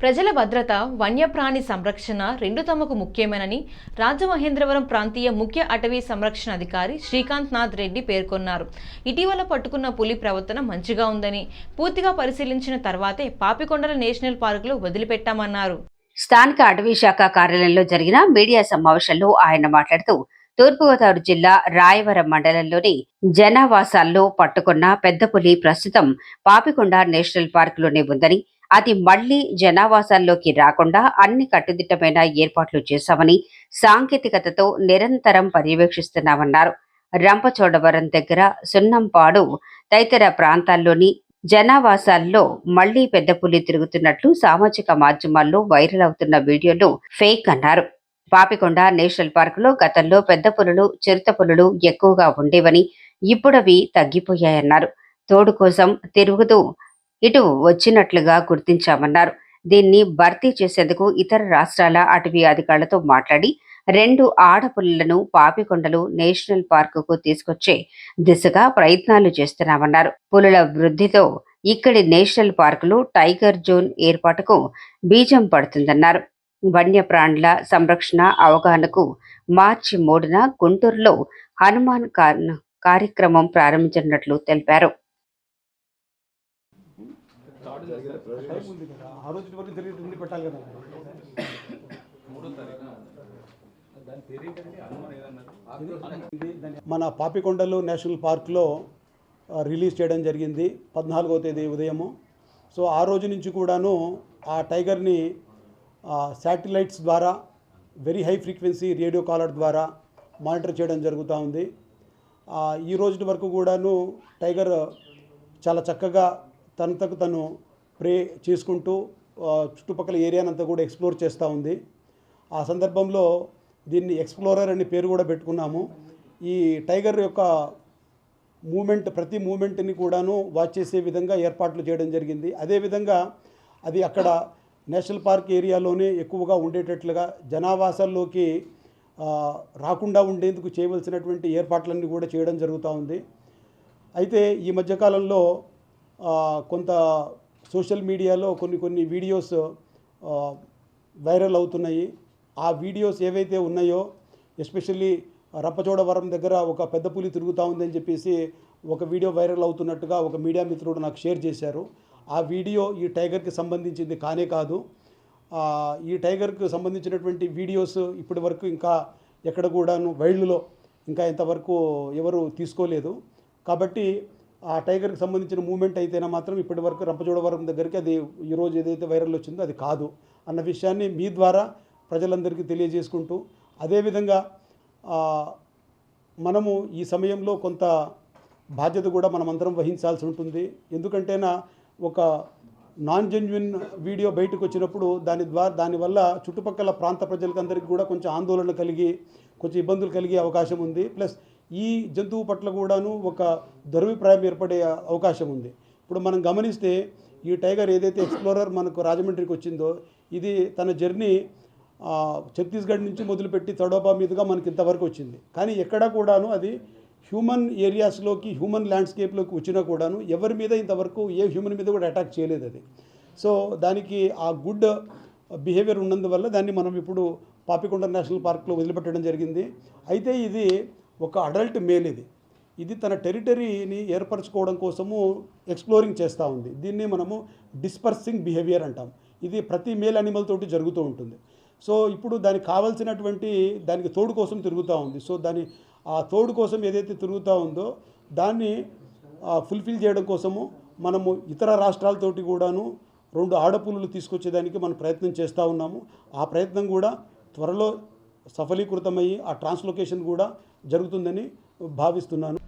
ప్రజల భద్రత, వన్యప్రాణి సంరక్షణ రెండు తమకు ముఖ్యమేనని రాజమహేంద్రవరం ప్రాంతీయ ముఖ్య అటవీ సంరక్షణ అధికారి శ్రీకాంత్ నాథ్ రెడ్డి పేర్కొన్నారు. ఇటీవల పట్టుకున్న పులి ప్రవర్తన మంచిగా ఉందని, పూర్తిగా పరిశీలించిన తర్వాతే పాపికొండల నేషనల్ పార్కులో వదిలిపెట్టామన్నారు. స్థానిక అటవీ శాఖ కార్యాలయంలో జరిగిన మీడియా సమావేశంలో ఆయన మాట్లాడుతూ, తూర్పుగోదావరి జిల్లా రాయవరం మండలంలోని జనావాసాల్లో పట్టుకున్న పెద్ద పులి ప్రస్తుతం పాపికొండ నేషనల్ పార్కులోనే ఉందని, అది మళ్లీ జనావాసాల్లోకి రాకుండా అన్ని కట్టుదిట్టమైన ఏర్పాట్లు చేశామని, సాంకేతికతతో నిరంతరం పర్యవేక్షిస్తున్నామన్నారు. రంపచోడవరం దగ్గర సున్నంపాడు తదితర ప్రాంతాల్లోని జనావాసాల్లో మళ్లీ పెద్ద పులి తిరుగుతున్నట్లు సామాజిక మాధ్యమాల్లో వైరల్ అవుతున్న వీడియోలు ఫేక్ అన్నారు. పాపికొండ నేషనల్ పార్కులో గతంలో పెద్ద పులులు, చిరుత పులులు ఎక్కువగా ఉండేవని, ఇప్పుడవి తగ్గిపోయాయన్నారు. తోడు కోసం తిరుగుతూ ఇటు వచ్చినట్లుగా గుర్తించామన్నారు. దీన్ని భర్తీ చేసేందుకు ఇతర రాష్ట్రాల అటవీ అధికారులతో మాట్లాడి 2 ఆడపులులను పాపికొండలు నేషనల్ పార్కుకు తీసుకొచ్చే దిశగా ప్రయత్నాలు చేస్తున్నామన్నారు. పులుల వృద్ధితో ఇక్కడి నేషనల్ పార్కులు టైగర్ జోన్ ఏర్పాటుకు బీజం పడుతుందన్నారు. వన్యప్రాణుల సంరక్షణ అవగాహనకు మార్చి 3న గుంటూరులో హనుమాన్ కార్యక్రమం ప్రారంభించినట్లు తెలిపారు. మన పాపికొండలు నేషనల్ పార్క్లో రిలీజ్ చేయడం జరిగింది 14వ తేదీ ఉదయము. సో ఆ రోజు నుంచి కూడాను ఆ టైగర్ని శాటిలైట్స్ ద్వారా very high frequency radio collar ద్వారా మానిటర్ చేయడం జరుగుతూ ఉంది. ఈ రోజు వరకు కూడాను టైగర్ చాలా చక్కగా తనకు తను ప్రే చేసుకుంటూ చుట్టుపక్కల ఏరియానంతా కూడా ఎక్స్ప్లోర్ చేస్తూ ఉంది. ఆ సందర్భంలో దీన్ని ఎక్స్ప్లోరర్ అనే పేరు కూడా పెట్టుకున్నాము. ఈ టైగర్ యొక్క మూమెంట్, ప్రతి మూమెంట్ని కూడాను వాచ్ చేసే విధంగా ఏర్పాట్లు చేయడం జరిగింది. అదేవిధంగా అది అక్కడ నేషనల్ పార్క్ ఏరియాలోనే ఎక్కువగా ఉండేటట్లుగా జనావాసాల్లోకి రాకుండా ఉండేందుకు చేయవలసినటువంటి ఏర్పాట్లన్నీ కూడా చేయడం జరుగుతూ ఉంది. అయితే ఈ మధ్యకాలంలో కొంత సోషల్ మీడియాలో కొన్ని వీడియోస్ వైరల్ అవుతున్నాయి. ఆ వీడియోస్ ఏవైతే ఉన్నాయో, ఎస్పెషల్లీ రంపచోడవరం దగ్గర ఒక పెద్ద పులి తిరుగుతూ ఉందని చెప్పేసి ఒక వీడియో వైరల్ అవుతున్నట్టుగా ఒక మీడియా మిత్రుడు నాకు షేర్ చేశారు. ఆ వీడియో ఈ టైగర్కి సంబంధించింది కానే కాదు. ఈ టైగర్కి సంబంధించినటువంటి వీడియోస్ ఇప్పటి వరకు ఇంకా ఎక్కడ కూడాను వైల్డ్లో ఇంకా ఇంతవరకు ఎవరు తీసుకోలేదు. కాబట్టి ఆ టైగర్కి సంబంధించిన మూమెంట్ అయితేనే మాత్రం ఇప్పటి వరకు రంపచోడవరం దగ్గరికి అది ఈరోజు ఏదైతే వైరల్ వచ్చిందో అది కాదు అన్న విషయాన్ని మీ ద్వారా ప్రజలందరికీ తెలియజేసుకుంటూ, అదేవిధంగా మనము ఈ సమయంలో కొంత బాధ్యత కూడా మనమందరం వహించాల్సి ఉంటుంది. ఎందుకంటేనా ఒక నాన్ జెన్యున్ వీడియో బయటకు వచ్చినప్పుడు దానివల్ల చుట్టుపక్కల ప్రాంత ప్రజలకందరికీ కూడా కొంచెం ఆందోళన కలిగి కొంచెం ఇబ్బందులు కలిగే అవకాశం ఉంది. ప్లస్ ఈ జంతువు పట్ల కూడాను ఒక దురభిప్రాయం ఏర్పడే అవకాశం ఉంది. ఇప్పుడు మనం గమనిస్తే ఈ టైగర్ ఏదైతే ఎక్స్ప్లోరర్ మనకు రాజమండ్రికి వచ్చిందో, ఇది తన జర్నీ ఛత్తీస్గఢ్ నుంచి మొదలుపెట్టి తడోబా మీదుగా మనకి ఇంతవరకు వచ్చింది. కానీ ఎక్కడా కూడాను అది హ్యూమన్ ఏరియాస్లోకి, హ్యూమన్ ల్యాండ్స్కేప్లోకి వచ్చినా కూడాను ఎవరి మీద ఇంతవరకు ఏ హ్యూమన్ మీద కూడా అటాక్ చేయలేదు అది. సో దానికి ఆ గుడ్ బిహేవియర్ ఉన్నందువల్ల దాన్ని మనం ఇప్పుడు పాపికొండ నేషనల్ పార్క్లో వదిలిపెట్టడం జరిగింది. అయితే ఇది ఒక అడల్ట్ మేల్, ఇది తన టెరిటరీని ఏర్పరచుకోవడం కోసము ఎక్స్ప్లోరింగ్ చేస్తూ ఉంది. దీన్ని మనము డిస్పర్సింగ్ బిహేవియర్ అంటాం. ఇది ప్రతి మేల్ అనిమల్ తోటి జరుగుతూ ఉంటుంది. సో ఇప్పుడు దానికి కావాల్సినటువంటి దానికి తోడు కోసం తిరుగుతూ ఉంది. సో ఆ తోడు కోసం ఏదైతే తిరుగుతూ ఉందో దాన్ని ఫుల్ఫిల్ చేయడం కోసము మనము ఇతర రాష్ట్రాలతోటి కూడాను 2 ఆడపులులు తీసుకొచ్చేదానికి మనం ప్రయత్నం చేస్తూ ఉన్నాము. ఆ ప్రయత్నం కూడా త్వరలో సఫలీకృతమయ్యి ఆ ట్రాన్స్లోకేషన్ కూడా జరుగుతుందని భావిస్తున్నాను.